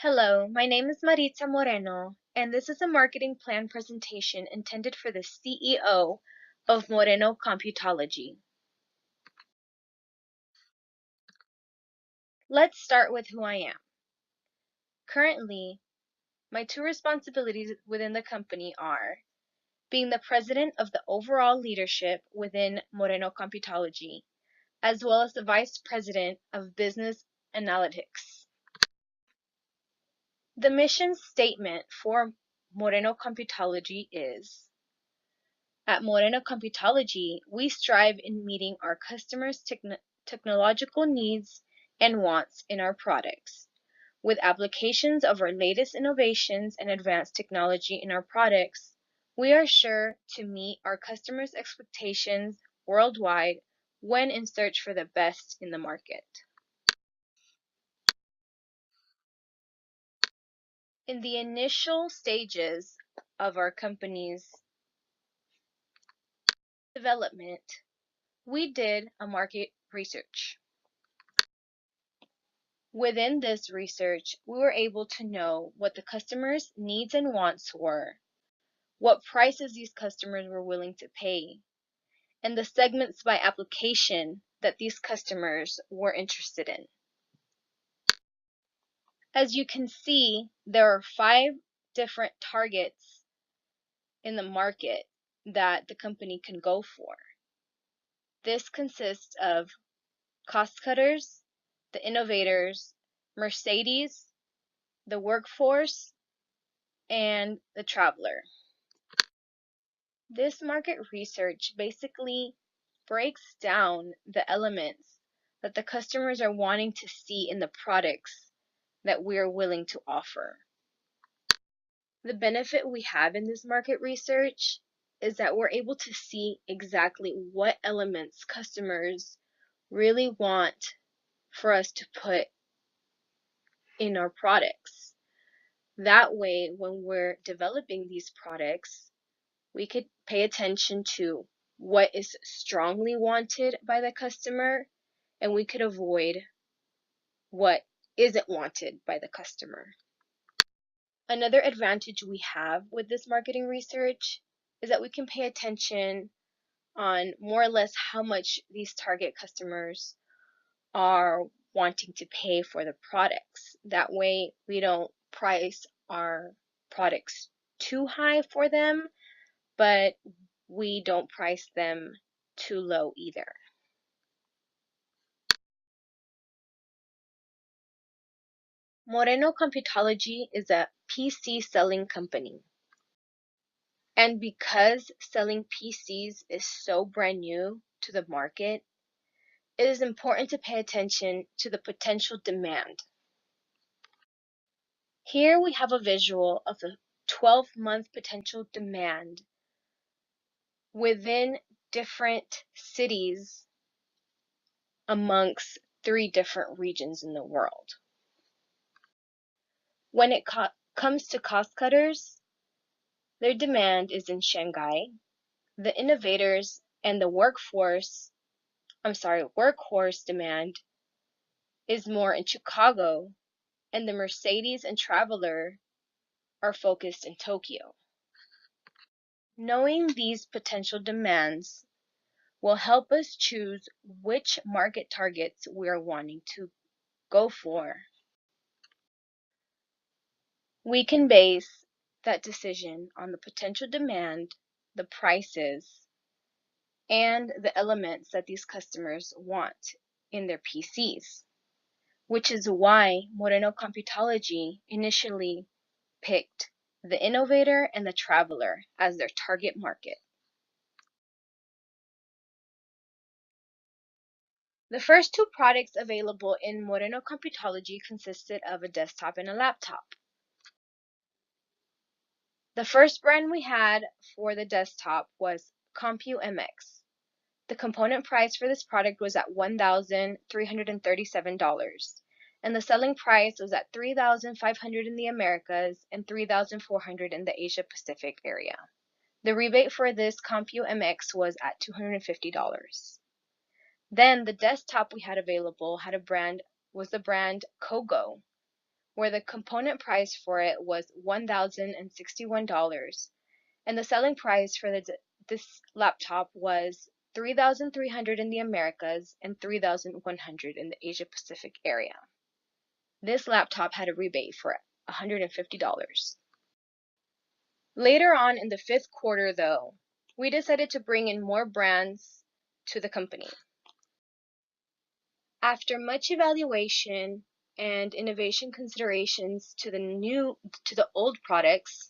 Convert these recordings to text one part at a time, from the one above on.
Hello, my name is Maritza Moreno, and this is a marketing plan presentation intended for the CEO of Moreno Computology. Let's start with who I am. Currently, my two responsibilities within the company are being the president of the overall leadership within Moreno Computology, as well as the vice president of business analytics. The mission statement for Moreno Computology is: at Moreno Computology, we strive in meeting our customers' technological needs and wants in our products. With applications of our latest innovations and advanced technology in our products, we are sure to meet our customers' expectations worldwide when in search for the best in the market. In the initial stages of our company's development, we did a market research. Within this research, we were able to know what the customers' needs and wants were, what prices these customers were willing to pay, and the segments by application that these customers were interested in. As you can see, there are 5 different targets in the market that the company can go for. This consists of cost cutters, the innovators, Mercedes, the workforce, and the traveler. This market research basically breaks down the elements that the customers are wanting to see in the products that we are willing to offer. The benefit we have in this market research is that we're able to see exactly what elements customers really want for us to put in our products. That way, when we're developing these products, we could pay attention to what is strongly wanted by the customer, and we could avoid what isn't wanted by the customer. Another advantage we have with this marketing research is that we can pay attention on more or less how much these target customers are wanting to pay for the products. That way, we don't price our products too high for them, but we don't price them too low either. Moreno Computology is a PC selling company. And because selling PCs is so brand new to the market, it is important to pay attention to the potential demand. Here we have a visual of the 12-month potential demand within different cities amongst 3 different regions in the world. When it comes to cost cutters, their demand is in Shanghai. The innovators and the workhorse demand is more in Chicago, and the Mercedes and Traveler are focused in Tokyo. Knowing these potential demands will help us choose which market targets we are wanting to go for. We can base that decision on the potential demand, the prices, and the elements that these customers want in their PCs, which is why Moreno Computology initially picked the innovator and the traveler as their target market. The first 2 products available in Moreno Computology consisted of a desktop and a laptop. The first brand we had for the desktop was CompuMX. The component price for this product was at $1,337, and the selling price was at $3,500 in the Americas and $3,400 in the Asia Pacific area. The rebate for this CompuMX was at $250. Then the desktop we had available was the brand Kogo, where the component price for it was $1,061, and the selling price for this laptop was $3,300 in the Americas and $3,100 in the Asia Pacific area. This laptop had a rebate for $150. Later on in the 5th quarter, though, we decided to bring in more brands to the company. After much evaluation and innovation considerations to the old products,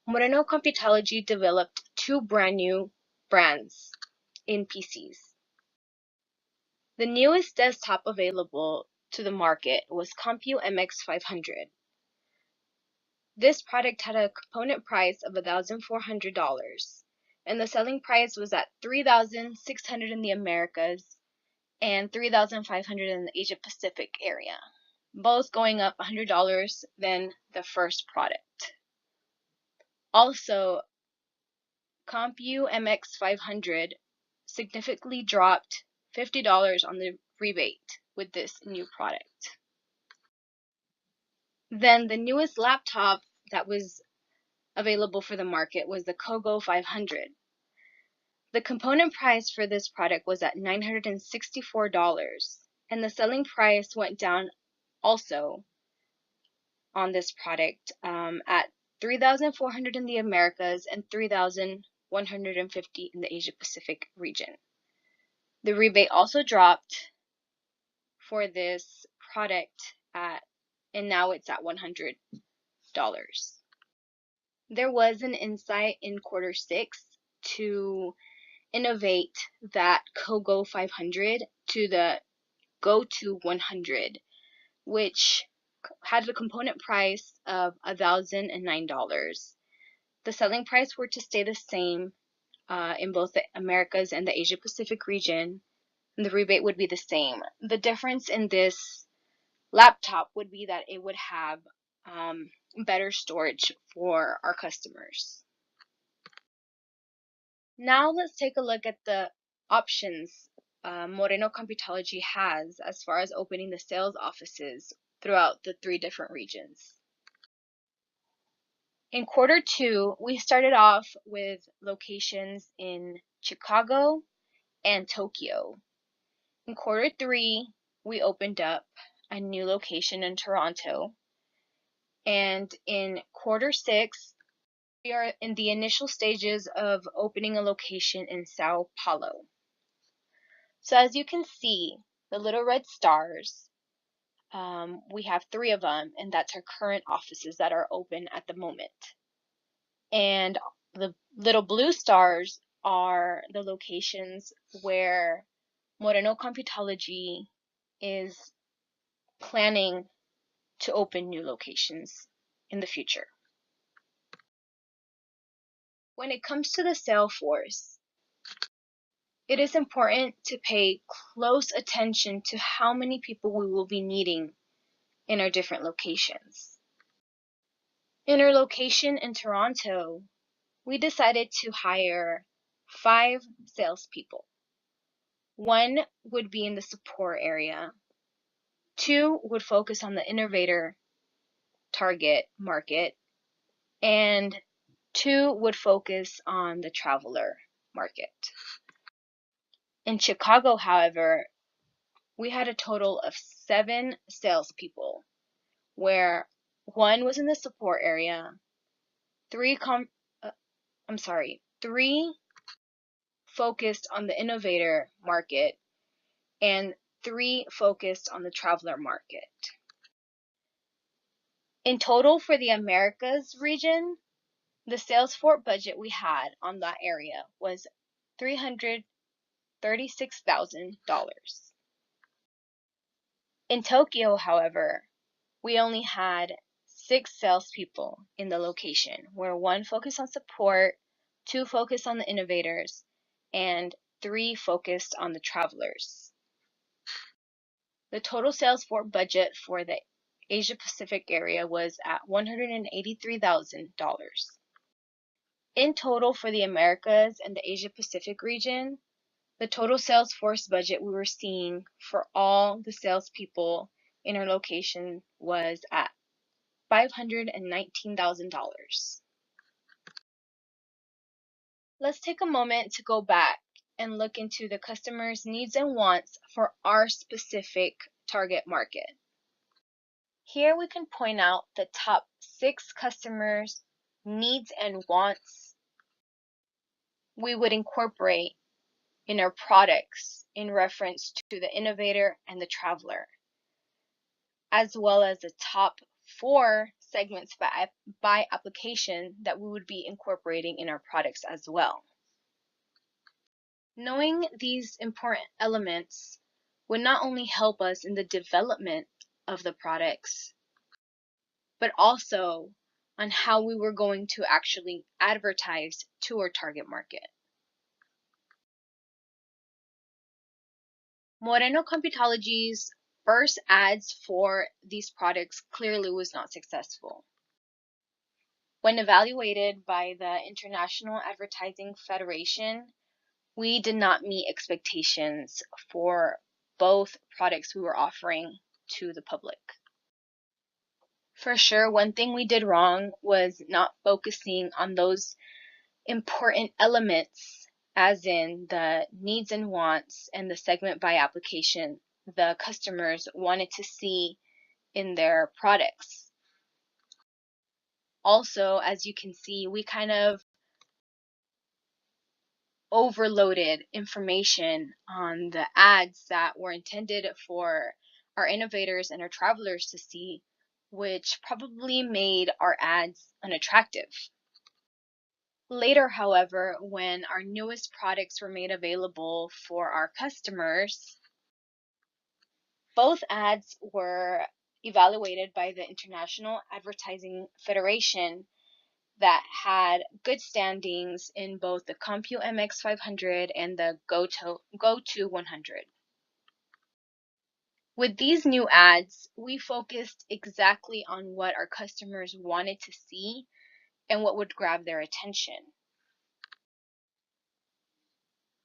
Moreno Computology developed 2 brand new brands in PCs. The newest desktop available to the market was MX500. This product had a component price of $1,400, and the selling price was at $3,600 in the Americas and $3,500 in the Asia Pacific area, both going up $100 than the first product. Also, MX500 significantly dropped $50 on the rebate with this new product. Then the newest laptop that was available for the market was the Kogo 500. The component price for this product was at $964, and the selling price went down also on this product at $3,400 in the Americas and $3,150 in the Asia Pacific region. The rebate also dropped for this product and now it's at $100. There was an insight in quarter 6 to innovate that Kogo 500 to the Go-To 100, which had a component price of $1,009. The selling price were to stay the same in both the Americas and the Asia Pacific region, and the rebate would be the same. The difference in this laptop would be that it would have better storage for our customers. Now let's take a look at the options Moreno Computology has as far as opening the sales offices throughout the 3 different regions. In quarter 2, we started off with locations in Chicago and Tokyo. In quarter 3, we opened up a new location in Toronto. And in quarter 6, we are in the initial stages of opening a location in Sao Paulo. So as you can see, the little red stars, we have 3 of them, and that's our current offices that are open at the moment. And the little blue stars are the locations where Moreno Computology is planning to open new locations in the future. When it comes to the sales force, it is important to pay close attention to how many people we will be needing in our different locations. In our location in Toronto, we decided to hire 5 salespeople. 1 would be in the support area, 2 would focus on the innovator target market, and 2 would focus on the traveler market. In Chicago, however, we had a total of 7 salespeople, where 1 was in the support area, 3 focused on the innovator market, and 3 focused on the traveler market. In total for the Americas region, the sales force budget we had on that area was $336,000. In Tokyo, however, we only had 6 salespeople in the location, where 1 focused on support, 2 focused on the innovators, and 3 focused on the travelers. The total sales force budget for the Asia Pacific area was at $183,000. In total for the Americas and the Asia Pacific region, the total sales force budget we were seeing for all the salespeople in our location was at $519,000. Let's take a moment to go back and look into the customer's needs and wants for our specific target market. Here we can point out the top 6 customers' needs and wants we would incorporate in our products in reference to the innovator and the traveler, as well as the top 4 segments by application that we would be incorporating in our products as well. Knowing these important elements would not only help us in the development of the products, but also on how we were going to actually advertise to our target market. Moreno Computology's first ads for these products clearly was not successful. When evaluated by the International Advertising Federation, we did not meet expectations for both products we were offering to the public. For sure, one thing we did wrong was not focusing on those important elements, as in the needs and wants and the segment by application the customers wanted to see in their products. Also, as you can see, we kind of overloaded information on the ads that were intended for our innovators and our travelers to see, which probably made our ads unattractive. Later, however, when our newest products were made available for our customers, both ads were evaluated by the International Advertising Federation that had good standings in both the Compu MX500 and the Go-To 100. With these new ads, we focused exactly on what our customers wanted to see and what would grab their attention.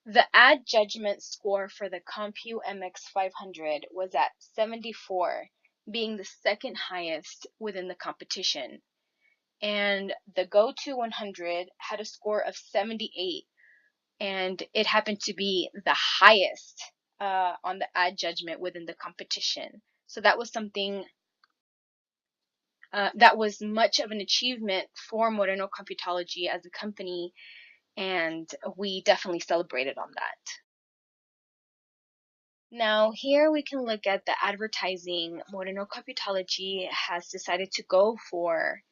The ad judgment score for the Compu MX500 was at 74, being the second highest within the competition. And the Go-To 100 had a score of 78, and it happened to be the highest on the ad judgment within the competition. So that was something that was much of an achievement for Moreno Computology as a company, and we definitely celebrated on that. Now here we can look at the advertising Moreno Computology has decided to go for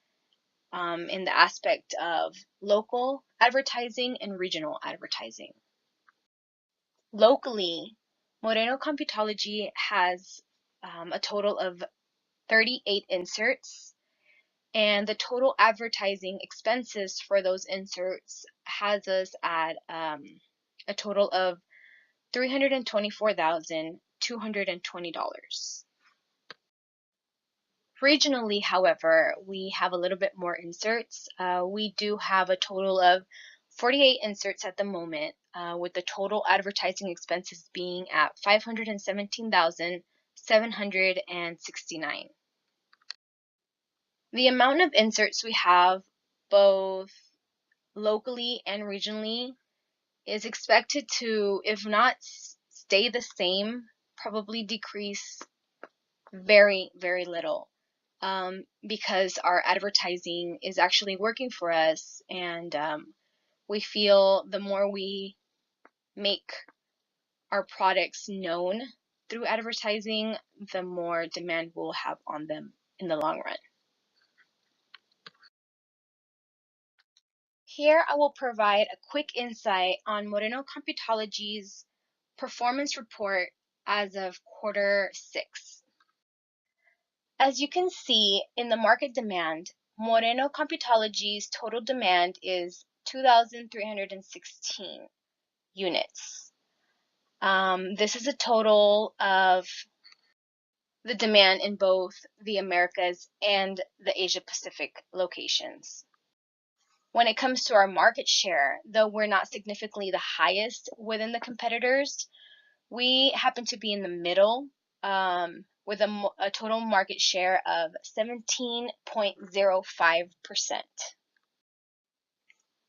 in the aspect of local advertising and regional advertising. Locally, Moreno Computology has a total of 38 inserts, and the total advertising expenses for those inserts has us at a total of $324,220. Regionally, however, we have a little bit more inserts. We do have a total of 48 inserts at the moment, with the total advertising expenses being at $517,769. The amount of inserts we have, both locally and regionally, is expected to, if not stay the same, probably decrease very, very little. Because our advertising is actually working for us, and we feel the more we make our products known through advertising, the more demand we'll have on them in the long run. Here I will provide a quick insight on Moreno Computology's performance report as of Q6. As you can see in the market demand, Moreno Computology's total demand is 2,316 units. This is a total of the demand in both the Americas and the Asia Pacific locations. When it comes to our market share, though we're not significantly the highest within the competitors, we happen to be in the middle with a total market share of 17.05%.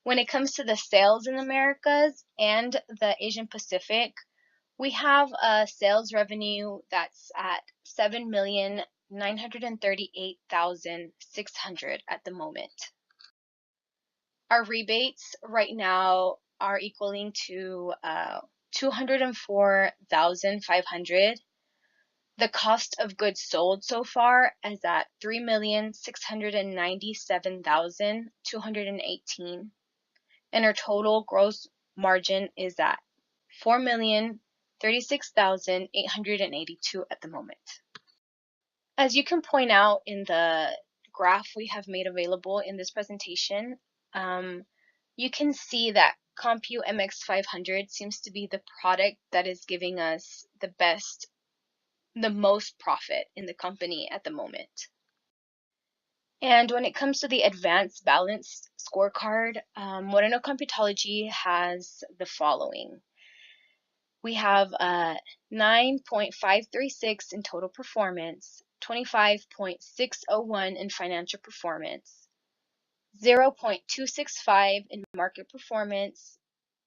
When it comes to the sales in Americas and the Asian Pacific, we have a sales revenue that's at 7,938,600 at the moment. Our rebates right now are equaling to 204,500. The cost of goods sold so far is at 3,697,218, and our total gross margin is at 4,036,882 at the moment. As you can point out in the graph we have made available in this presentation, you can see that Compu MX500 seems to be the product that is giving us the most profit in the company at the moment. And when it comes to the advanced balanced scorecard, Moreno Computology has the following. We have 9.536 in total performance, 25.601 in financial performance, 0.265 in market performance,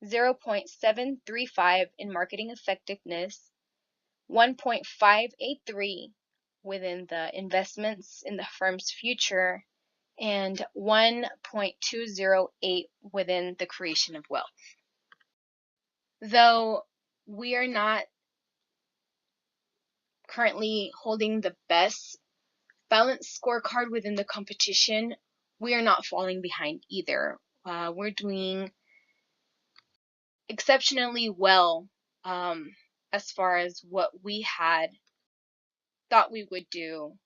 0.735 in marketing effectiveness, 1.583 within the investments in the firm's future, and 1.208 within the creation of wealth. Though we are not currently holding the best balanced scorecard within the competition, we are not falling behind either. We're doing exceptionally well as far as what we had thought we would do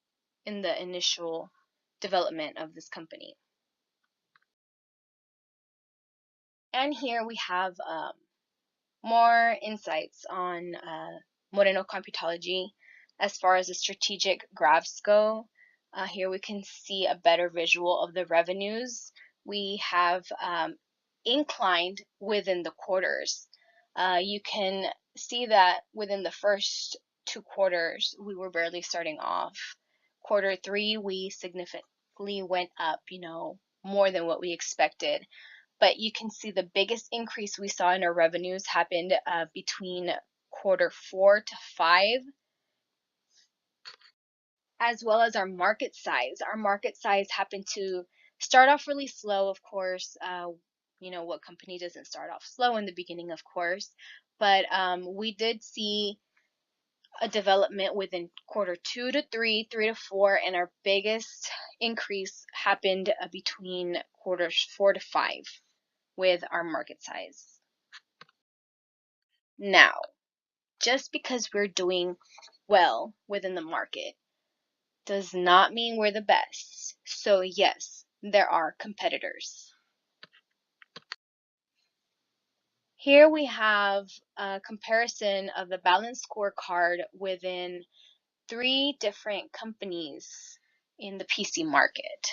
in the initial development of this company. And here we have more insights on Moreno Computology as far as the strategic graphs go. Here we can see a better visual of the revenues. We have inclined within the quarters. You can see that within the first 2 quarters, we were barely starting off. Quarter 3, we significantly went up, more than what we expected. But you can see the biggest increase we saw in our revenues happened between quarter 4 to 5, as well as our market size. Our market size happened to start off really slow, of course. What company doesn't start off slow in the beginning, of course. But we did see a development within quarter 2 to 3, 3 to 4, and our biggest increase happened between quarters 4 to 5 with our market size. Now, just because we're doing well within the market does not mean we're the best. So yes, there are competitors. Here we have a comparison of the balanced scorecard within 3 different companies in the PC market.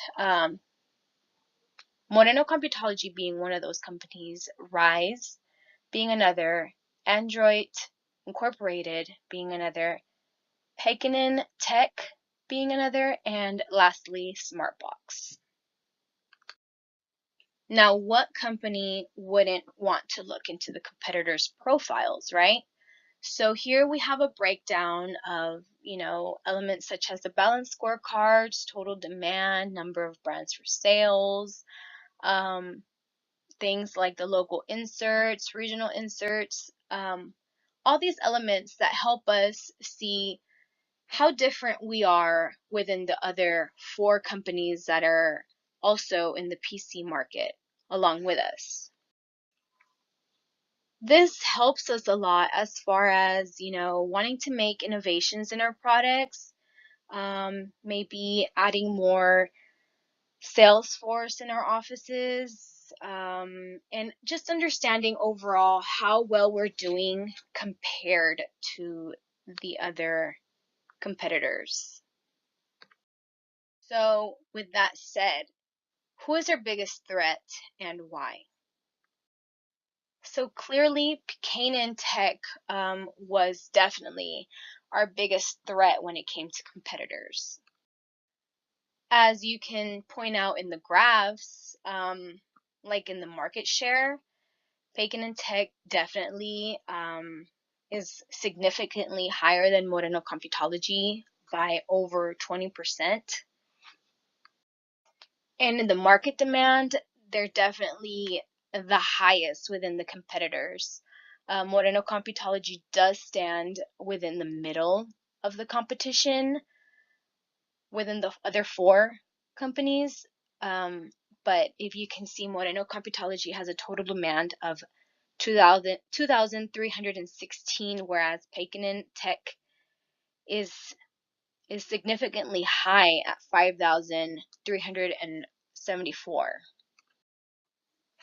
Moreno Computology being one of those companies, Rise being another, Android Incorporated being another, Pekinen Tech being another, and lastly, Smartbox. Now, what company wouldn't want to look into the competitors' profiles, right? So here we have a breakdown of, elements such as the balanced scorecards, total demand, number of brands for sales, things like the local inserts, regional inserts, all these elements that help us see how different we are within the other 4 companies that are also in the PC market along with us. This helps us a lot as far as, wanting to make innovations in our products, maybe adding more sales force in our offices, and just understanding overall how well we're doing compared to the other competitors. So with that said, who is our biggest threat and why? So clearly, Pekinen Tech was definitely our biggest threat when it came to competitors. As you can point out in the graphs, like in the market share, Bacon and Tech definitely is significantly higher than Moreno Computology by over 20%. And in the market demand, they're definitely the highest within the competitors. Moreno Computology does stand within the middle of the competition within the other four companies. But if you can see, Moreno Computology has a total demand of 2,316, whereas Pekinen Tech is significantly high at 5,374.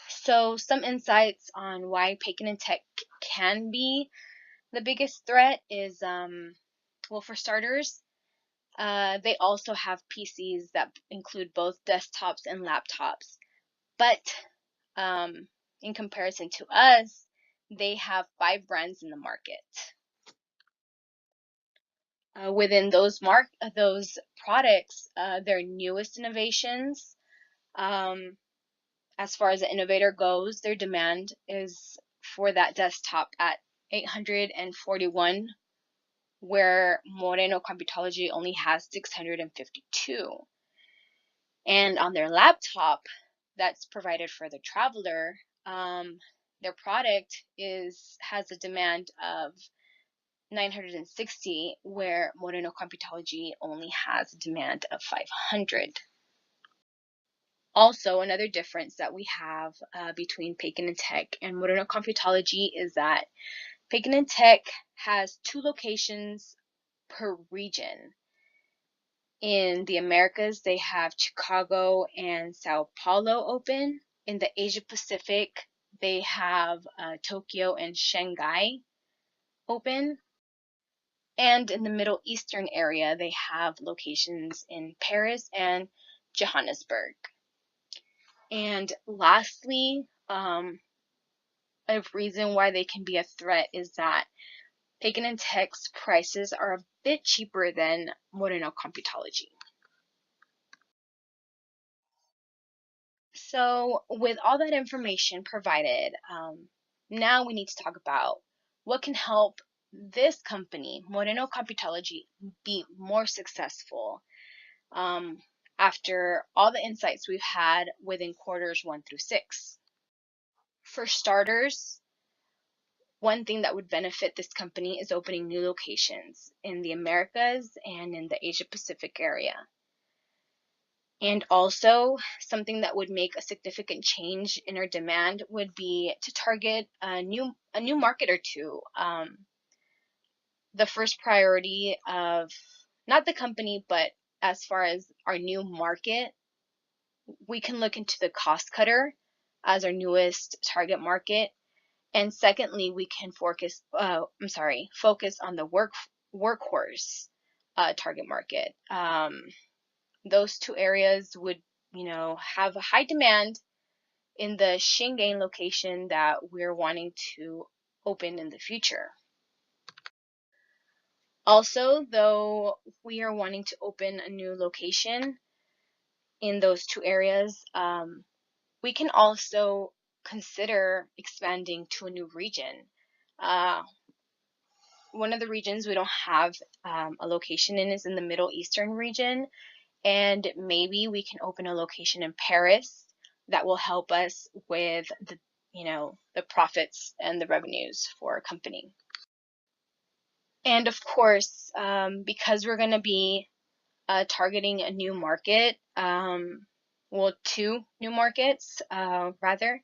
So some insights on why Pekinen Tech can be the biggest threat is, well, for starters, they also have PCs that include both desktops and laptops. But in comparison to us, they have 5 brands in the market. Within those products, their newest innovations, as far as the innovator goes, their demand is for that desktop at 841, where Moreno Computology only has 652. And on their laptop that's provided for the traveler, their product has a demand of 960, where Moreno Computology only has a demand of 500. Also, another difference that we have between Pekinen Tech and Moreno Computology is that Pekinen Tech has 2 locations per region. In the Americas, they have Chicago and Sao Paulo open. In the Asia Pacific, they have Tokyo and Shanghai open. And in the Middle Eastern area, they have locations in Paris and Johannesburg. And lastly, a reason why they can be a threat is that Pekinen Tech's prices are a bit cheaper than Moreno Computology. So with all that information provided, now we need to talk about what can help this company, Moreno Computology, be more successful after all the insights we've had within quarters 1 through 6. For starters, one thing that would benefit this company is opening new locations in the Americas and in the Asia Pacific area. And also, something that would make a significant change in our demand would be to target a new market or two. The first priority of not the company, but as far as our new market, we can look into the cost cutter as our newest target market. And secondly, we can focus on the workhorse target market. Those 2 areas would, have a high demand in the Shingen location that we're wanting to open in the future. Also, though we are wanting to open a new location in those 2 areas, we can also consider expanding to a new region. One of the regions we don't have a location in is in the Middle Eastern region, and maybe we can open a location in Paris that will help us with the profits and the revenues for our company. And of course, because we're going to be targeting a new market, 2 new markets rather,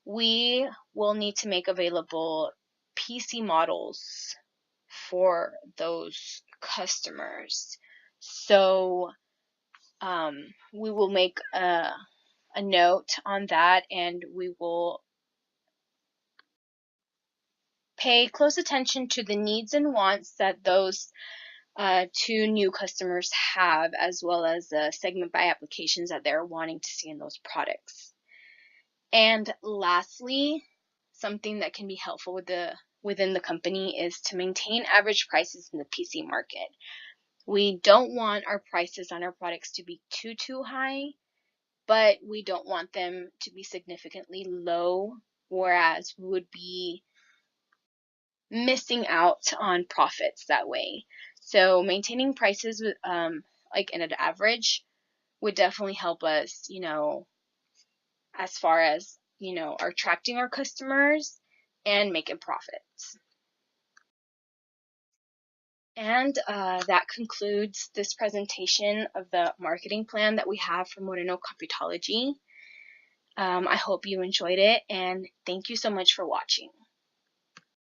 we will need to make available PC models for those customers. So we will make a note on that, and we will pay close attention to the needs and wants that those 2 new customers have, as well as the segment by applications that they're wanting to see in those products. And lastly, something that can be helpful with within the company is to maintain average prices in the PC market. We don't want our prices on our products to be too high, but we don't want them to be significantly low, whereas we would be missing out on profits that way. So maintaining prices with like in an average would definitely help us, as far as, attracting our customers and making profits. And that concludes this presentation of the marketing plan that we have for Moreno Computology. I hope you enjoyed it, and thank you so much for watching.